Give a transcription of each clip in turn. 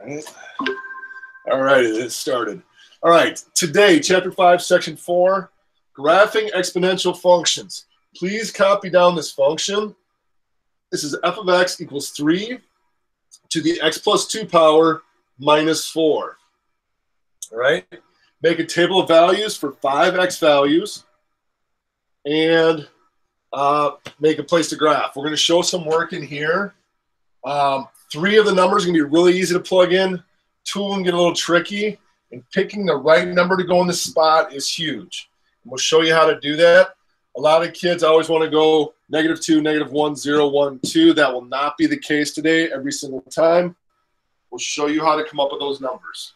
All right, it started. All right, today, Chapter 5, Section 4, Graphing Exponential Functions. Please copy down this function. This is f of x equals 3 to the x plus 2 power minus 4. All right, make a table of values for 5x values and make a place to graph. We're going to show some work in here. 3 of the numbers are going to be really easy to plug in. 2 of them get a little tricky, and picking the right number to go in the spot is huge. And we'll show you how to do that. A lot of kids always want to go -2, -1, 0, 1, 2. That will not be the case today every single time. We'll show you how to come up with those numbers.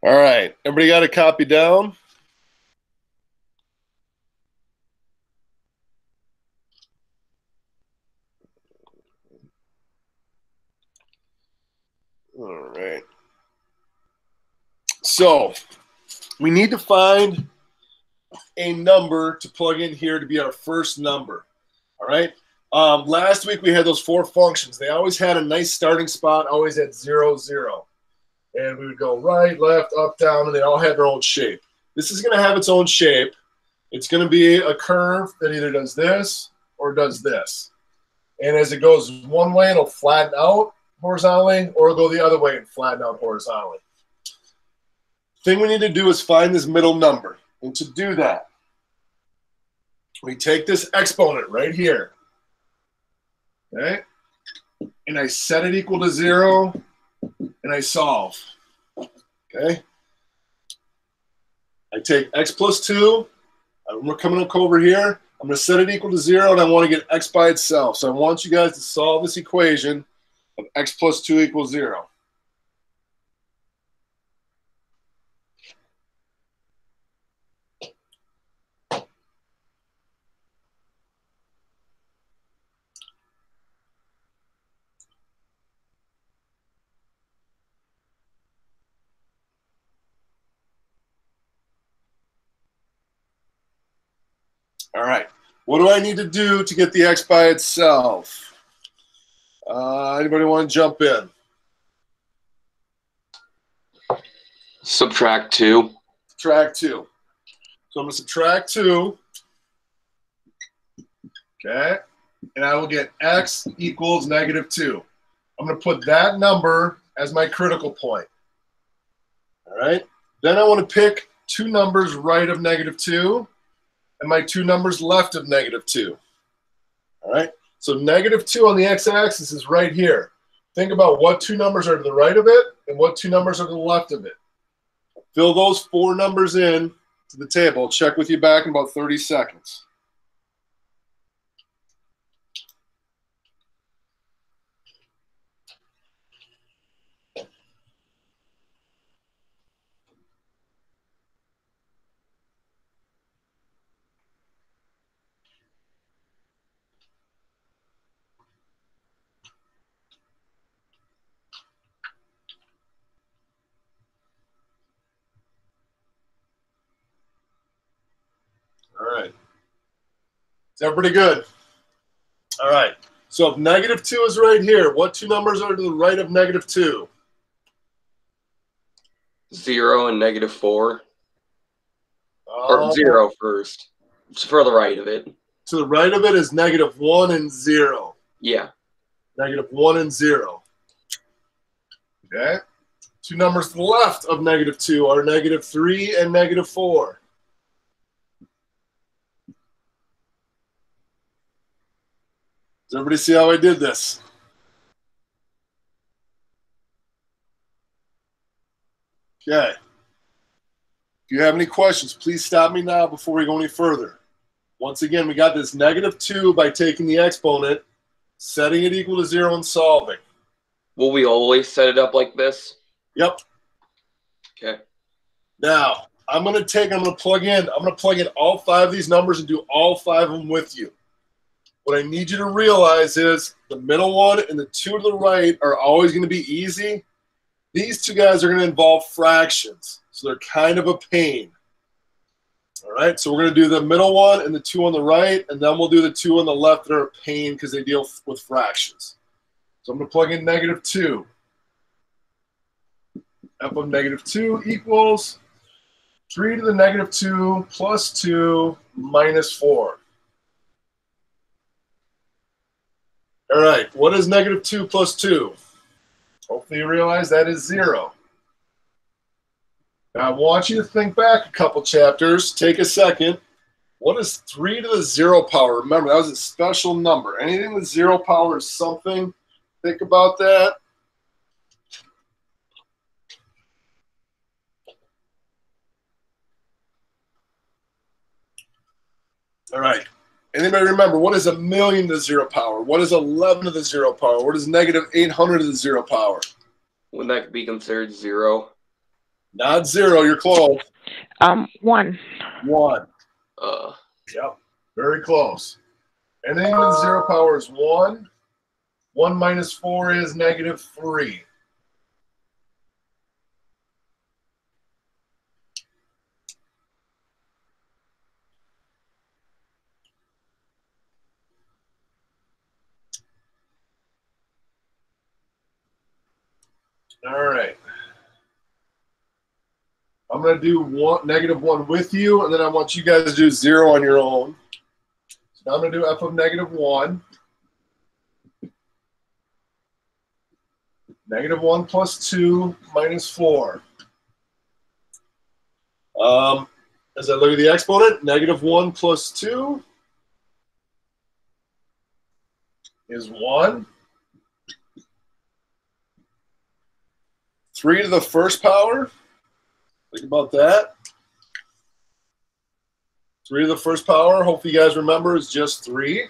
All right, everybody got a copy down? All right. So we need to find a number to plug in here to be our first number. All right. Last week we had those 4 functions. They always had a nice starting spot, always at 0, 0. And we would go right, left, up, down, and they all had their own shape. This is going to have its own shape. It's going to be a curve that either does this or does this. And as it goes one way, it'll flatten out horizontally, or it'll go the other way and flatten out horizontally. Thing we need to do is find this middle number. And to do that, we take this exponent right here, okay? And I set it equal to 0, and I solve, okay? I take x plus 2, we're coming up over here, I'm going to set it equal to 0, and I want to get x by itself. So I want you guys to solve this equation of x plus 2 equals 0. All right, what do I need to do to get the x by itself? Anybody want to jump in? Subtract 2. Subtract 2. So I'm going to subtract 2. Okay. And I will get x equals -2. I'm going to put that number as my critical point. All right. Then I want to pick 2 numbers right of -2 and my 2 numbers left of -2. All right. So -2 on the x-axis is right here. Think about what 2 numbers are to the right of it and what 2 numbers are to the left of it. Fill those 4 numbers in to the table. Check with you back in about 30 seconds. All right. Is that pretty good? All right. So if -2 is right here, what 2 numbers are to the right of -2? 0 and -4. Or 0 first. It's for the right of it. To the right of it is -1 and 0. Yeah. -1 and 0. Okay. 2 numbers to the left of -2 are -3 and -4. Does everybody see how I did this? Okay. If you have any questions, please stop me now before we go any further. Once again, we got this -2 by taking the exponent, setting it equal to 0, and solving. Will we always set it up like this? Yep. Okay. Now, I'm going to plug in all 5 of these numbers and do all 5 of them with you. What I need you to realize is the middle one and the 2 to the right are always going to be easy. These 2 guys are going to involve fractions, so they're kind of a pain. All right, so we're going to do the middle one and the 2 on the right, and then we'll do the 2 on the left that are a pain because they deal with fractions. So I'm going to plug in -2. F of -2 equals 3 to the -2 plus 2 minus 4. All right, what is -2 plus 2? Hopefully you realize that is 0. Now I want you to think back a couple chapters. Take a second. What is 3 to the 0 power? Remember, that was a special number. Anything with 0 power is something. Think about that. All right. Anybody remember, what is 1,000,000 to the 0 power? What is 11 to the 0 power? What is -800 to the 0 power? Wouldn't that be considered 0? Not 0. You're close. 1. 1. Yep. Very close. Anything with 0 power is 1. 1 minus 4 is -3. All right. I'm going to do -1 with you, and then I want you guys to do 0 on your own. So now I'm going to do f of -1. -1 plus 2 minus 4. As I look at the exponent, -1 plus 2 is 1. 3 to the first power. Think about that. 3 to the first power, hopefully you guys remember, is just 3.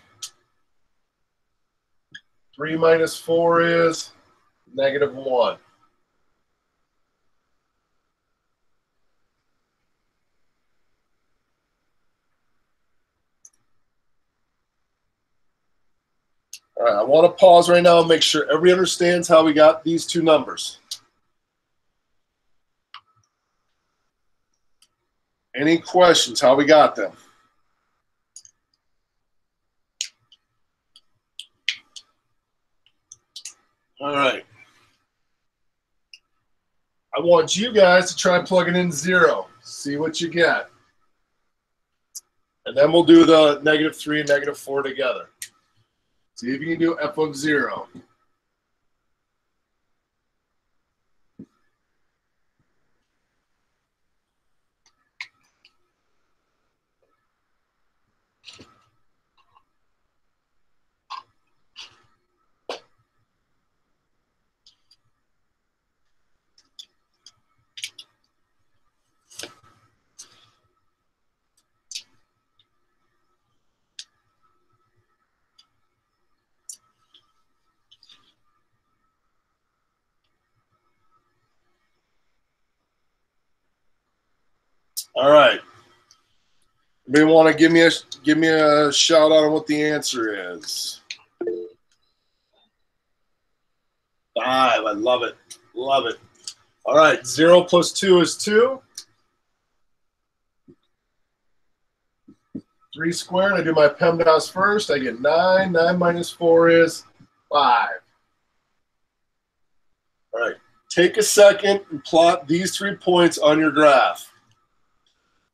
3 minus 4 is -1. All right, I want to pause right now and make sure everybody understands how we got these 2 numbers. Any questions how we got them? All right. I want you guys to try plugging in 0. See what you get. And then we'll do the -3 and -4 together. See if you can do f of 0. All right. Anybody want to give me a shout out on what the answer is? 5. I love it. Love it. All right. 0 plus 2 is 2. 3 squared. I do my PEMDAS first. I get 9. 9 minus 4 is 5. All right. Take a second and plot these 3 points on your graph.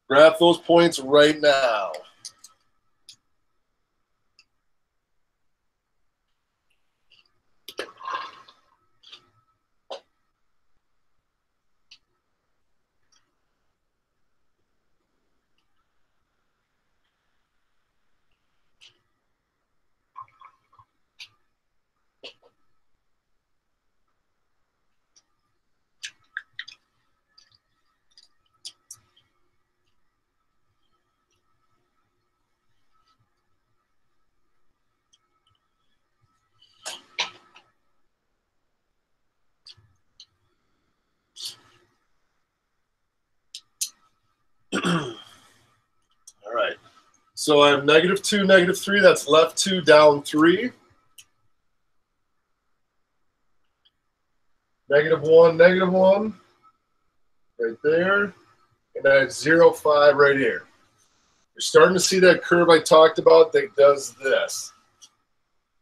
Graph those points right now. So I have -2, -3. That's left 2, down 3. -1, -1. Right there. And I have 0, 5 right here. You're starting to see that curve I talked about that does this.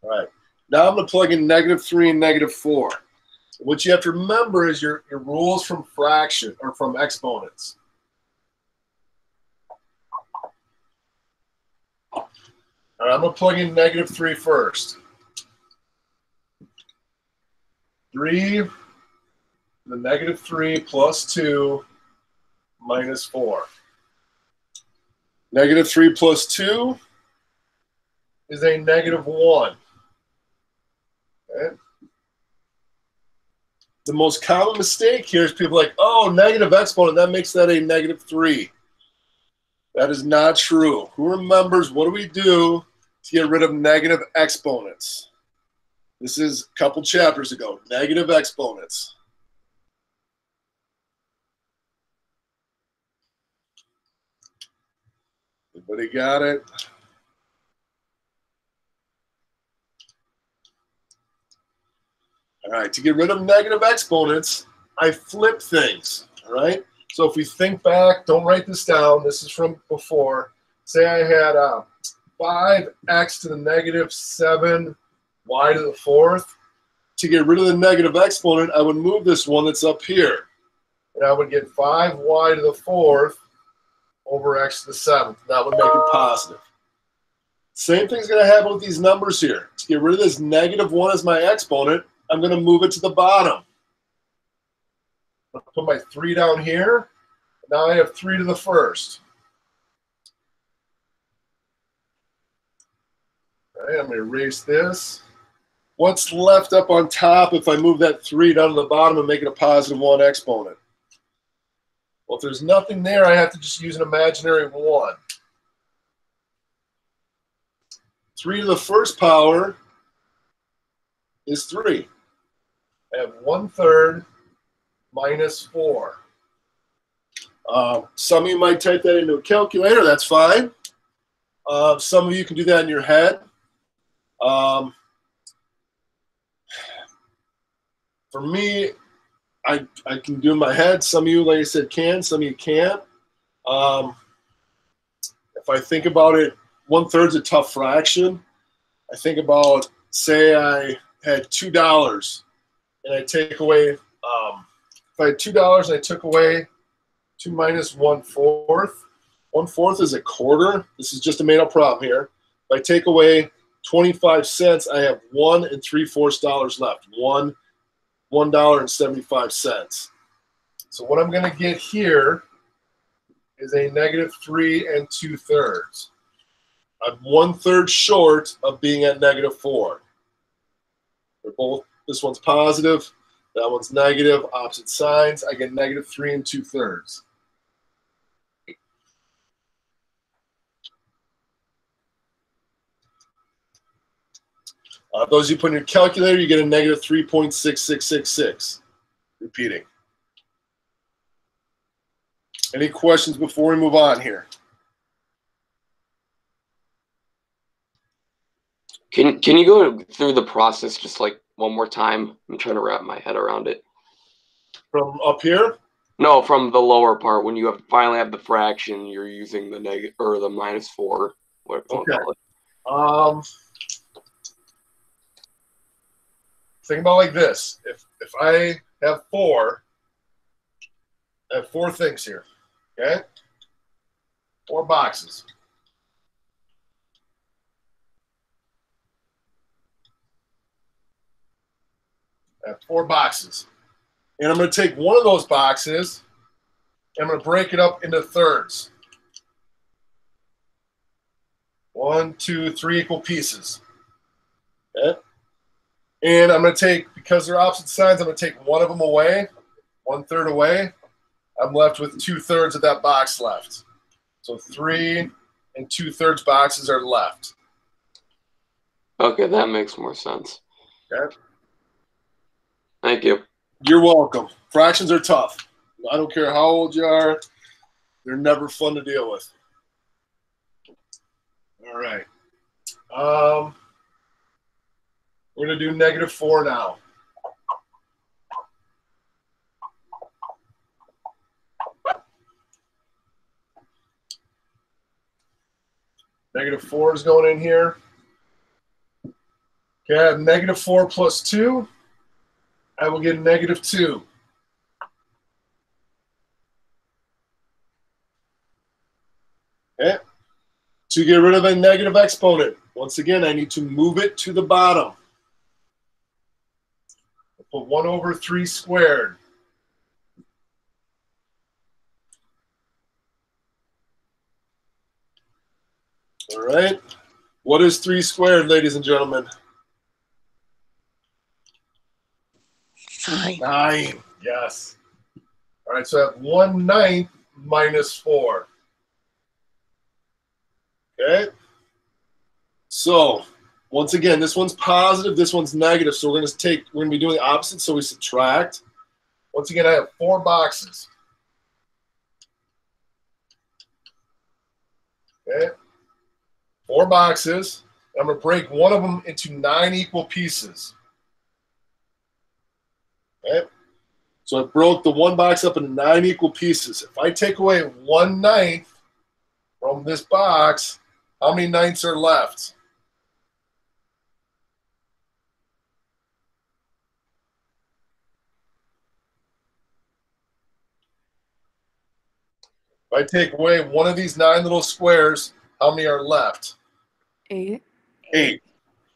All right. Now I'm going to plug in -3 and -4. What you have to remember is your rules from fraction or from exponents. All right, I'm going to plug in -3 first. 3 to the -3 plus 2 minus 4. -3 plus 2 is a -1. Okay. The most common mistake here is people are like, oh, negative exponent, that makes that a -3. That is not true. Who remembers what do we do to get rid of negative exponents? This is a couple chapters ago. Negative exponents. Everybody got it? All right, to get rid of negative exponents, I flip things, all right? So if we think back, don't write this down. This is from before. Say I had 5x to the -7, y to the 4th. To get rid of the negative exponent, I would move this one that's up here. And I would get 5y to the 4th over x to the 7th. That would make it positive. Same thing's going to happen with these numbers here. To get rid of this -1 as my exponent, I'm going to move it to the bottom. I'm going to put my 3 down here. Now I have 3 to the 1st. All right, I'm going to erase this. What's left up on top if I move that 3 down to the bottom and make it a +1 exponent? Well, if there's nothing there, I have to just use an imaginary 1. 3 to the 1st power is 3. I have 1/3 minus 4. Some of you might type that into a calculator. That's fine. Some of you can do that in your head. For me, I can do it in my head. Some of you, like I said, can. Some of you can't. If I think about it, 1/3 is a tough fraction. I think about, say I had $2 and I take away, if I had $2 and I took away 2 minus 1/4, 1/4 is a quarter. This is just a made up problem here. If I take away 25 cents, I have $1 3/4 left. $1.75. So what I'm going to get here is a -3 2/3. I'm 1/3 short of being at -4. They're both. This one's positive, that one's negative, opposite signs. I get -3 2/3. Those you put in your calculator, you get a -3.6666. Repeating. Any questions before we move on here? Can you go through the process just like one more time? I'm trying to wrap my head around it. From up here? No, from the lower part when you finally have the fraction, you're using the negative or the -4. What Okay. call it? Think about it like this. If I have 4, I have 4 things here. Okay? 4 boxes. I have 4 boxes. And I'm going to take one of those boxes and I'm going to break it up into thirds. 1, 2, 3 equal pieces. Okay? And I'm going to take, because they're opposite signs, I'm going to take one of them away, 1/3 away. I'm left with 2/3 of that box left. So 3 2/3 boxes are left. Okay, that makes more sense. Okay. Thank you. You're welcome. Fractions are tough. I don't care how old you are. They're never fun to deal with. All right. We're going to do -4 now. -4 is going in here. Okay, I have -4 plus 2. I will get -2. Okay. To get rid of a negative exponent, once again, I need to move it to the bottom. I'll put 1/3 squared. All right. What is 3 squared, ladies and gentlemen? 9. 9. Yes. All right, so I have 1/9 minus 4. Okay. So once again, this one's positive, this one's negative. So we're going to be doing the opposite. So we subtract. Once again, I have 4 boxes. Okay. 4 boxes. I'm going to break one of them into 9 equal pieces. Okay. So I broke the one box up into 9 equal pieces. If I take away 1/9 from this box, how many 9ths are left? If I take away one of these 9 little squares, how many are left? 8. 8.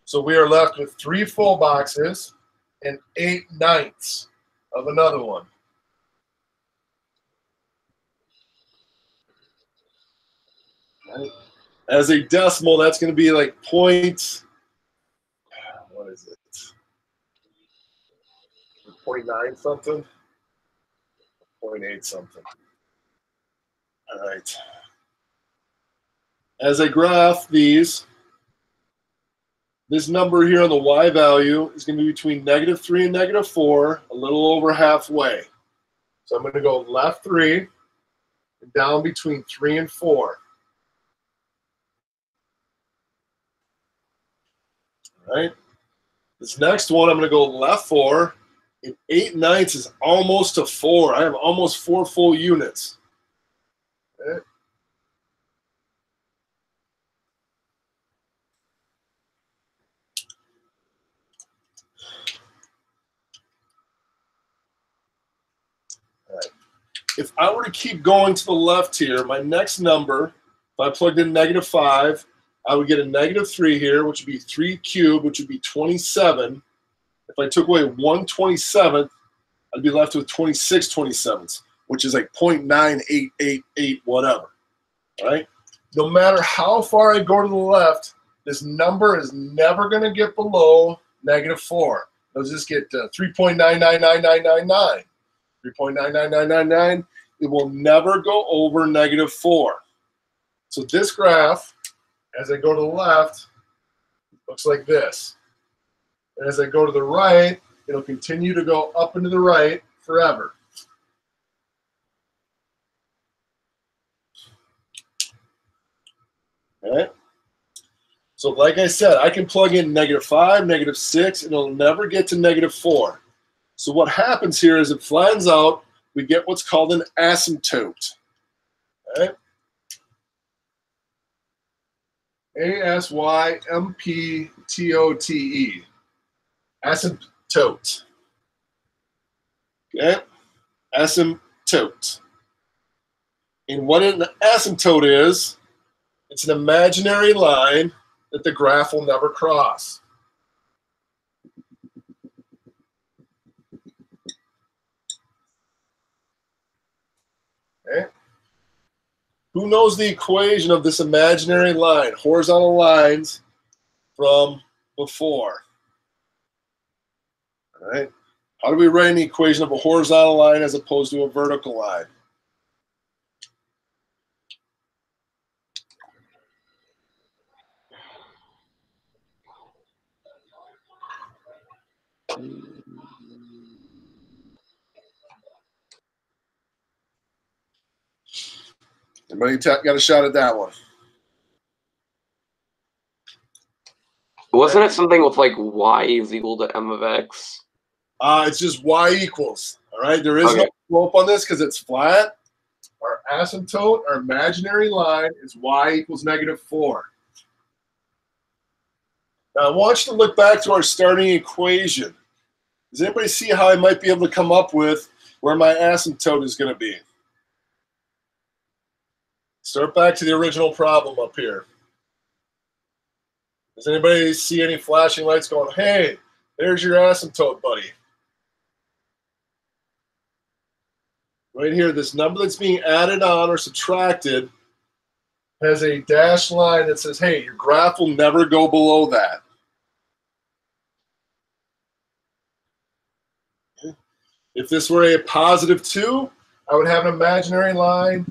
So we are left with 3 full boxes and 8/9 of another one. Right. As a decimal, that's going to be like what is it? 0.9 something? 0.8 something. All right. As I graph these, this number here on the y value is going to be between -3 and -4, a little over halfway. So I'm going to go left 3 and down between 3 and 4. All right. This next one, I'm going to go left 4, and 8/9 is almost to 4. I have almost 4 full units. Okay. All right. If I were to keep going to the left here, my next number, if I plugged in -5, I would get a -3 here, which would be 3 cubed, which would be 27. If I took away 1/27th, I'd be left with 26 27ths, which is like 0.9888 whatever. All right? No matter how far I go to the left, this number is never going to get below -4. It'll just get 3.999999. 3.99999. It will never go over -4. So this graph, as I go to the left, looks like this. And as I go to the right, it'll continue to go up and to the right forever. Okay. So like I said, I can plug in -5, -6, and it'll never get to -4. So what happens here is it flattens out. We get what's called an asymptote. Okay. asymptote. Asymptote. Okay. Asymptote. And what an asymptote is, it's an imaginary line that the graph will never cross. Okay. Who knows the equation of this imaginary line, horizontal lines from before? All right. How do we write an equation of a horizontal line as opposed to a vertical line? Anybody got a shot at that one? Wasn't it something with like y is equal to m of x? It's just y equals. All right, there is no slope on this because it's flat. Our asymptote, our imaginary line, is y equals -4. Now I want you to look back to our starting equation. Does anybody see how I might be able to come up with where my asymptote is going to be? Start back to the original problem up here. Does anybody see any flashing lights going, hey, there's your asymptote, buddy? Right here, this number that's being added on or subtracted has a dashed line that says, hey, your graph will never go below that. Okay. If this were a +2, I would have an imaginary line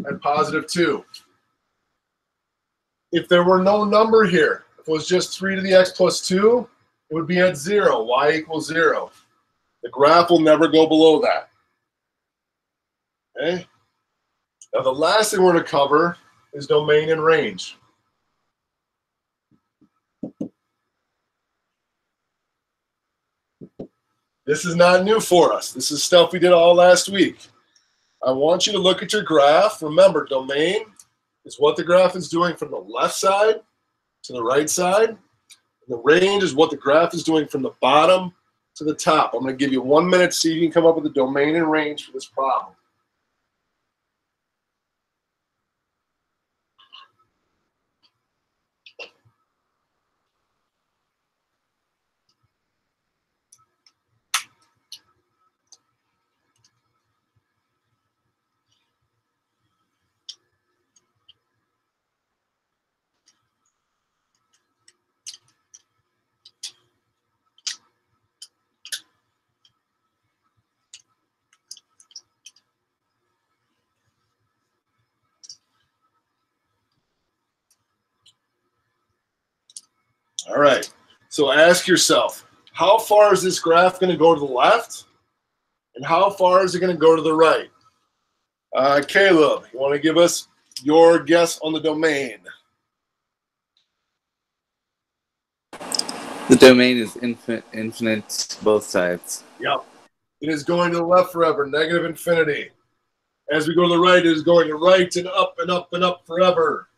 at +2. If there were no number here, if it was just 3 to the x plus 2, it would be at 0, y equals 0. The graph will never go below that. Okay? Now the last thing we're going to cover is domain and range. This is not new for us. This is stuff we did all last week. I want you to look at your graph. Remember, domain is what the graph is doing from the left side to the right side. And the range is what the graph is doing from the bottom to the top. I'm going to give you 1 minute to see if you can come up with a domain and range for this problem. All right, so ask yourself, how far is this graph going to go to the left? And how far is it going to go to the right? Caleb, you want to give us your guess on the domain? The domain is infinite both sides. Yep. It is going to the left forever, negative infinity. As we go to the right, it is going to right and up and up and up forever.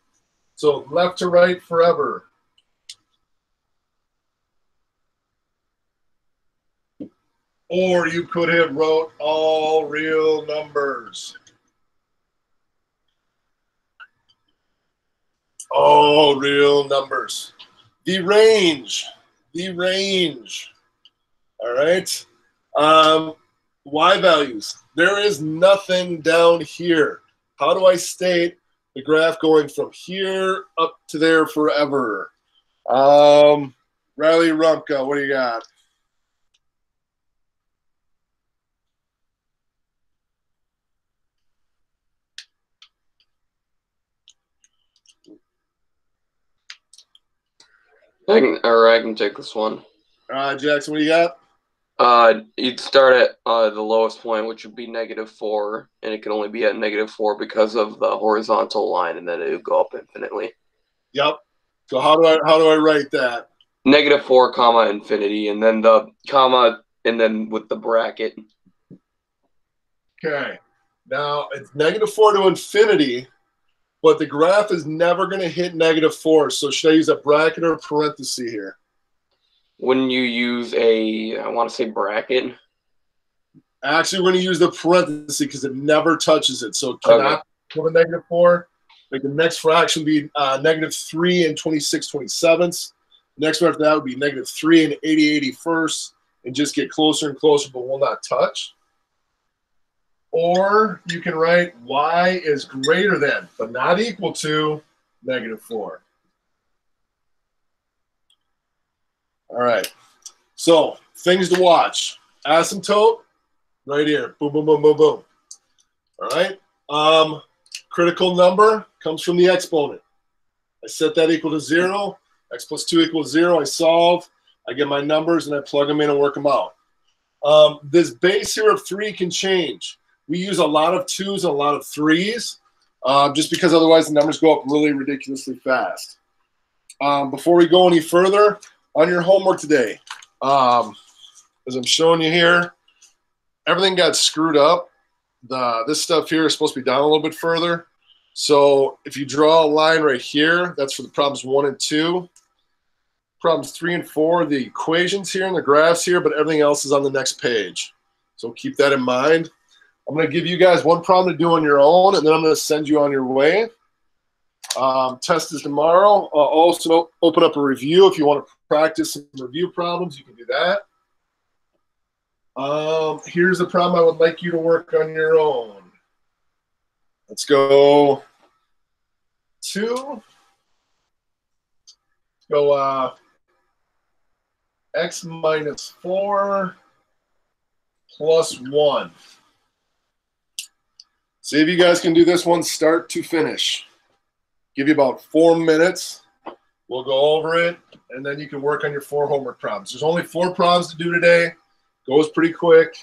So left to right forever. Or you could have wrote all real numbers. All real numbers. The range. All right. Y values. There is nothing down here. How do I state the graph going from here up to there forever? Riley Rumka, what do you got? I can take this one. Jackson, what do you got? You'd start at the lowest point, which would be -4, and it can only be at -4 because of the horizontal line, and then it would go up infinitely. Yep. So how do I write that? -4, comma, infinity, and then the comma, and then with the bracket. Okay. Now it's -4 to infinity, but the graph is never going to hit -4. So should I use a bracket or a parenthesis here? Wouldn't you use I want to say bracket? Actually, we're going to use the parenthesis because it never touches it. So it cannot put a -4. Like the next fraction would be -3 and 26/27. Next one after that would be -3 and 80/81, and just get closer and closer, but will not touch. Or you can write y is greater than, but not equal to, -4. All right. So things to watch. Asymptote, right here. Boom, boom, boom, boom, boom. All right. Critical number comes from the exponent. I set that equal to 0. X plus 2 equals 0. I solve. I get my numbers, and I plug them in and work them out. This base here of 3 can change. We use a lot of 2s and a lot of 3s, just because otherwise the numbers go up really ridiculously fast. Before we go any further, on your homework today, as I'm showing you here, everything got screwed up. This stuff here is supposed to be down a little bit further. So if you draw a line right here, that's for the problems 1 and 2. Problems 3 and 4, the equations here and the graphs here, but everything else is on the next page. So keep that in mind. I'm going to give you guys one problem to do on your own, and then I'm going to send you on your way. Test is tomorrow. I'll also open up a review. If you want to practice some review problems, you can do that. Here's the problem I would like you to work on your own. Let's go 2. Go x minus 4 plus 1. See if you guys can do this one start to finish. Give you about 4 minutes. We'll go over it, and then you can work on your 4 homework problems. There's only 4 problems to do today. Goes pretty quick.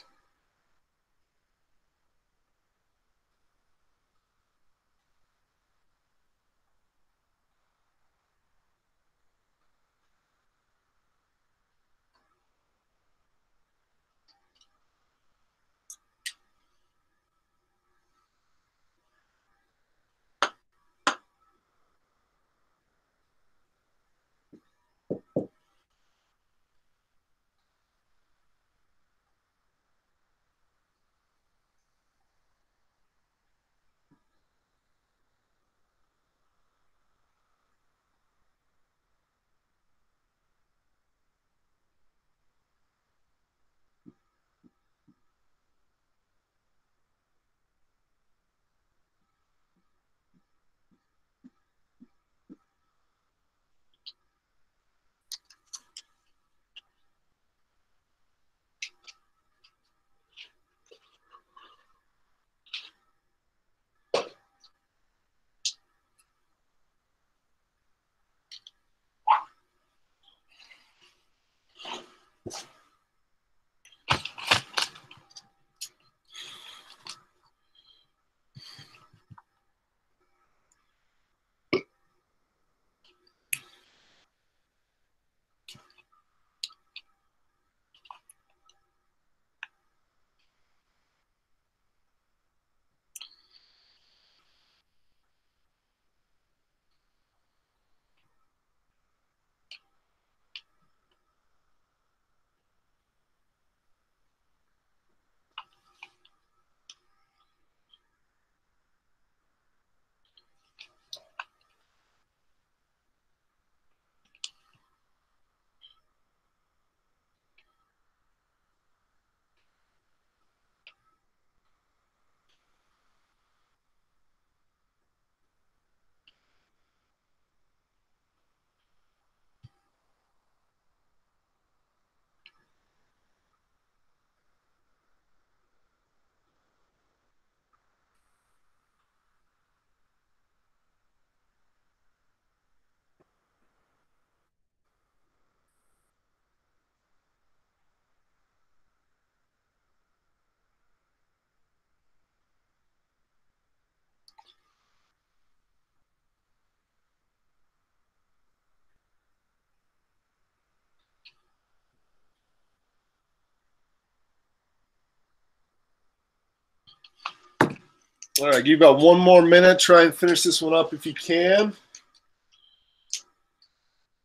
All right, give you about 1 more minute. Try and finish this one up if you can.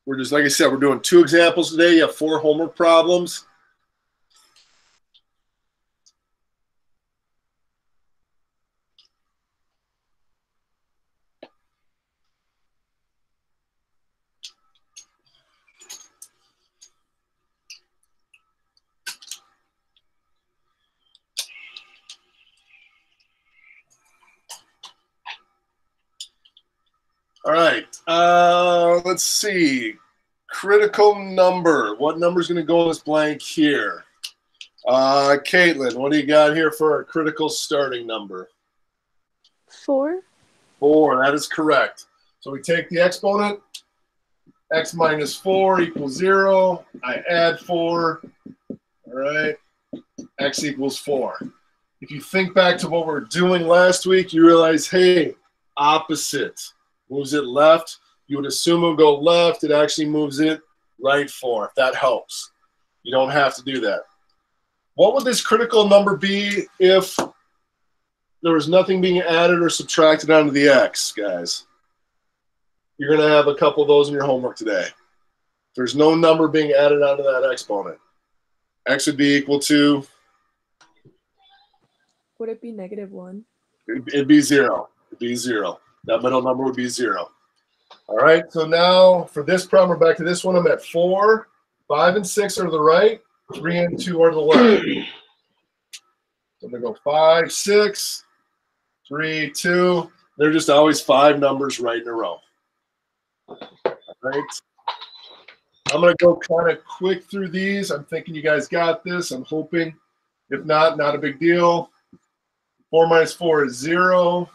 We're just, like I said, we're doing 2 examples today. You have 4 homework problems. All right, let's see. Critical number. What number is going to go in this blank here? Caitlin, what do you got here for our critical starting number? 4. 4, that is correct. So we take the exponent, x minus 4 equals 0. I add 4. All right, x equals 4. If you think back to what we were doing last week, you realize, hey, opposite. Moves it left. You would assume it would go left. It actually moves it right 4, if that helps. You don't have to do that. What would this critical number be if there was nothing being added or subtracted onto the x, guys? You're going to have a couple of those in your homework today. There's no number being added onto that exponent. X would be equal to? Would it be -1? It'd be 0. It'd be 0. That middle number would be 0. All right, so now for this problem, we're back to this one. I'm at 4. 5 and 6 are to the right. 3 and 2 are to the left. So I'm going to go 5, 6, 3, 2. They're just always 5 numbers right in a row. All right. I'm going to go kind of quick through these. I'm thinking you guys got this. I'm hoping. If not, not a big deal. 4 minus 4 is 0.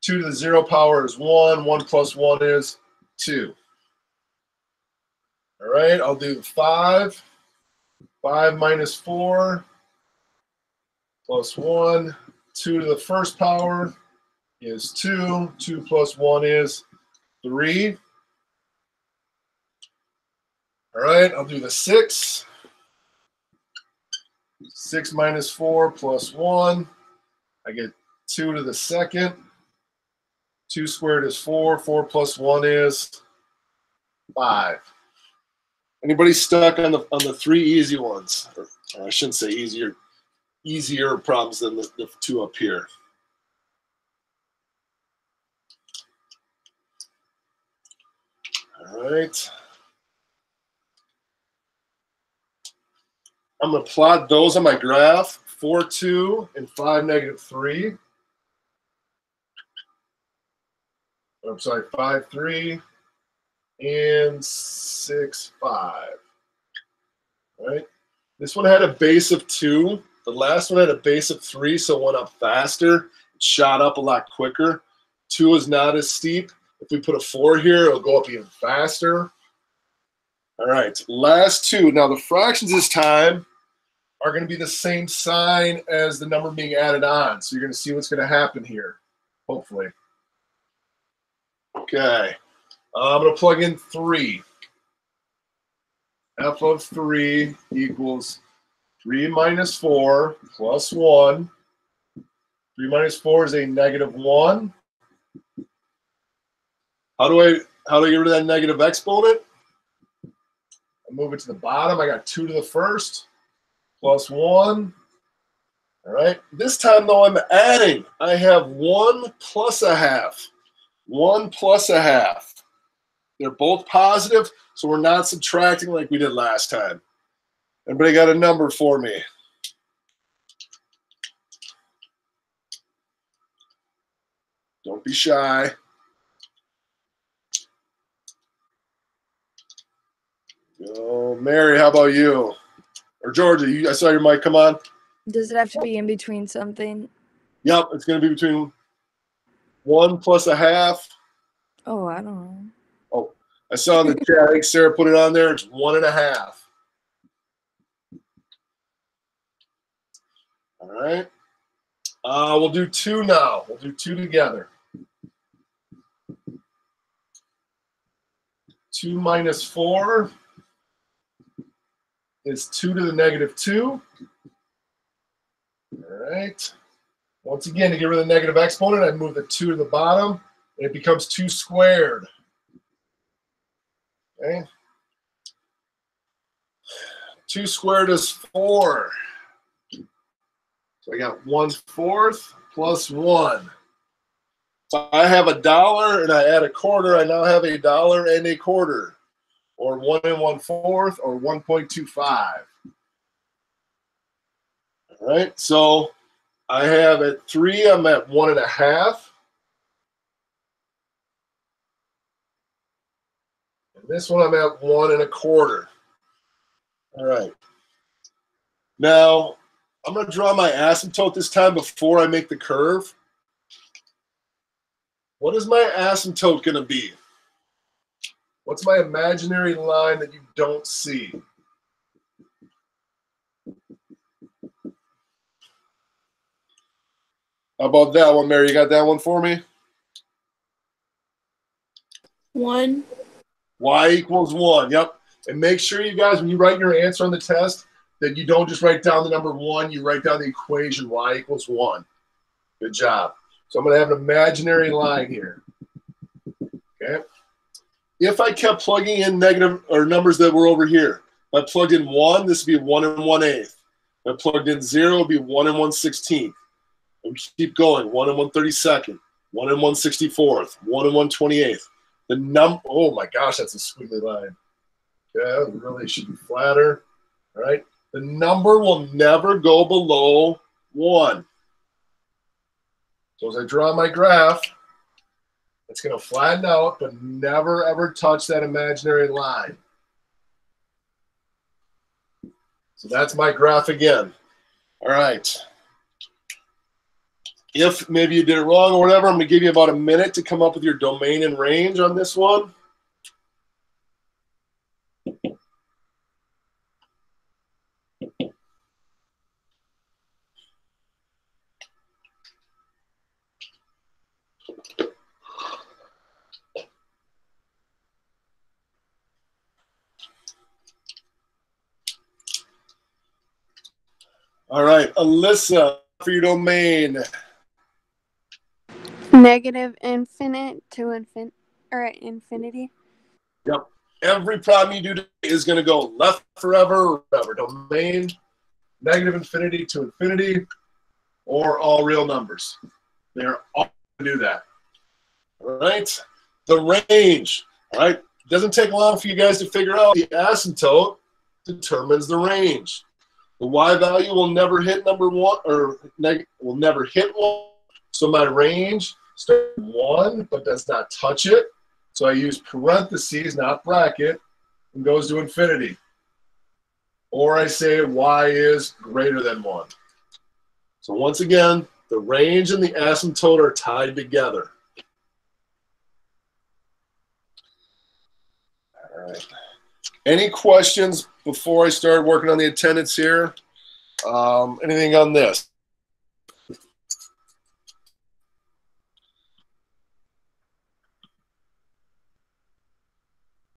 2 to the 0 power is 1. 1 plus 1 is 2. All right, I'll do 5. 5 minus 4 plus 1. 2 to the first power is 2. 2 plus 1 is 3. All right, I'll do the 6. 6 minus 4 plus 1. I get 2 to the second. 2 squared is 4. 4 plus 1 is 5. Anybody stuck on the 3 easy ones? Or I shouldn't say easier problems than the 2 up here. All right. I'm going to plot those on my graph, 4, 2, and 5, -3. I'm sorry, 5, 3, and 6, 5. All right. This one had a base of 2. The last one had a base of 3, so it went up faster. It shot up a lot quicker. 2 is not as steep. If we put a 4 here, it'll go up even faster. All right, last 2. Now the fractions this time are going to be the same sign as the number being added on. So you're going to see what's going to happen here, hopefully. Okay, I'm going to plug in 3. F of 3 equals 3 minus 4 plus 1. 3 minus 4 is a -1. How do I get rid of that negative exponent? I move it to the bottom. I got 2 to the first plus 1. All right. This time, though, I'm adding. I have 1 plus a half. 1 plus a half. They're both positive, so we're not subtracting like we did last time. Everybody got a number for me? Don't be shy. Oh, Mary, how about you? Or Georgia, I saw your mic come on. Does it have to be in between something? Yep, it's going to be between 1 plus a half. Oh, I don't know. Oh, I saw in the chat, I think Sarah put it on there. It's 1.5. All right. We'll do 2 now. We'll do 2 together. 2 minus 4 is 2 to the -2. All right. Once again, to get rid of the negative exponent, I move the 2 to the bottom, and it becomes 2 squared. Okay. 2 squared is 4. So I got 1/4 plus 1. So I have $1 and I add a quarter. I now have $1 and a quarter, or 1 1/4, or 1.25. All right. So I have at 3, I'm at 1.5. And this one I'm at 1 1/4. All right. Now I'm going to draw my asymptote this time before I make the curve. What is my asymptote going to be? What's my imaginary line that you don't see? How about that one, Mary? You got that one for me? 1. Y equals 1. Yep. And make sure you guys, when you write your answer on the test, that you don't just write down the number 1. You write down the equation y equals 1. Good job. So I'm going to have an imaginary line here. Okay. If I kept plugging in negative or numbers that were over here, if I plugged in 1, this would be 1 1/8. If I plugged in 0, it would be 1 1/16. And keep going. 1 1/32, 1 1/64, 1 1/28. Oh my gosh, that's a squiggly line. Yeah, it really should be flatter. All right. The number will never go below 1. So as I draw my graph, it's going to flatten out, but never ever touch that imaginary line. So that's my graph again. All right. If maybe you did it wrong or whatever, I'm going to give you about a minute to come up with your domain and range on this one. All right, Alyssa, for your domain. Negative infinite to infinity. Yep. Every problem you do today is going to go left forever or whatever. Domain, negative infinity to infinity, or all real numbers. They're all going to do that. All right. The range. All right. It doesn't take long for you guys to figure out the asymptote determines the range. The y value will never hit number 1 or will never hit 1. So my range starts at 1 but does not touch it. So I use parentheses, not bracket, and goes to infinity. Or I say y is greater than 1. So once again, the range and the asymptote are tied together. All right. Any questions before I start working on the attendance here? Anything on this?